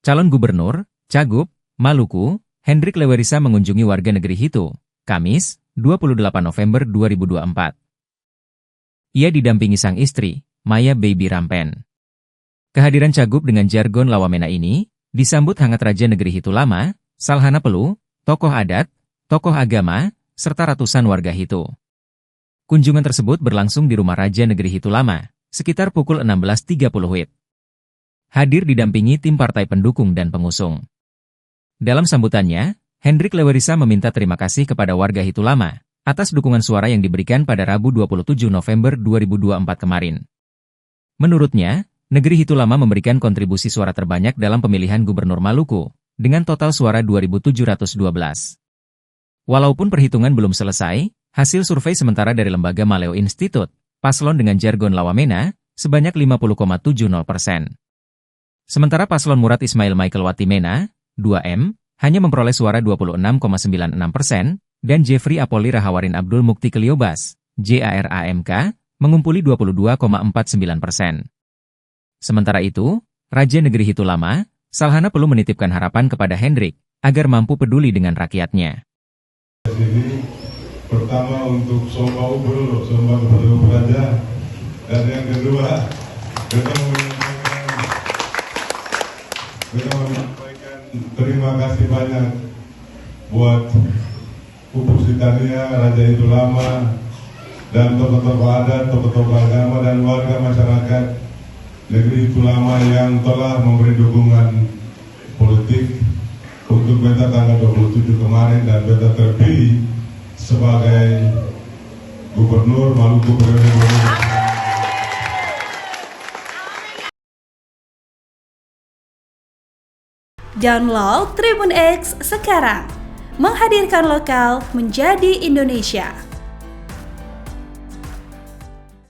Calon Gubernur, Cagup, Maluku, Hendrik Lewerisa mengunjungi warga negeri Hitu, Kamis, 28 November 2024. Ia didampingi sang istri, Maya Baby Rampen. Kehadiran Cagup dengan jargon Lawamena ini disambut hangat Raja Negeri Hitu Lama, Salhana Pelu, tokoh adat, tokoh agama, serta ratusan warga Hitu. Kunjungan tersebut berlangsung di rumah Raja Negeri Hitu Lama, sekitar pukul 16.30 WIB. Hadir didampingi tim partai pendukung dan pengusung. Dalam sambutannya, Hendrik Lewerisa meminta terima kasih kepada warga Hitu Lama atas dukungan suara yang diberikan pada Rabu 27 November 2024 kemarin. Menurutnya, negeri Hitu Lama memberikan kontribusi suara terbanyak dalam pemilihan Gubernur Maluku, dengan total suara 2.712. Walaupun perhitungan belum selesai, hasil survei sementara dari lembaga Maleo Institute, paslon dengan jargon Lawamena, sebanyak 50,70%. Sementara paslon Murad Ismail Michael Watimena, 2M, hanya memperoleh suara 26,96%, dan Jeffrey Apoli Rahawarin Abdul Mukti Keliobas, JARAMK, mengumpuli 22,49%. Sementara itu, Raja Negeri Hitu Lama, Salhana Pelu menitipkan harapan kepada Hendrik, agar mampu peduli dengan rakyatnya. Ini pertama untuk Somba Gubernur Raja, dan yang kedua, kita menyampaikan terima kasih banyak buat Pupu Sitania, Raja Hitu Lama, dan tokoh-tokoh adat, tokoh-tokoh agama, dan warga masyarakat Negeri Hitu Lama yang telah memberi dukungan politik untuk beta tanggal 27 kemarin, dan beta terpilih sebagai Gubernur Maluku periode 2024. Download Tribun X sekarang, menghadirkan lokal menjadi Indonesia.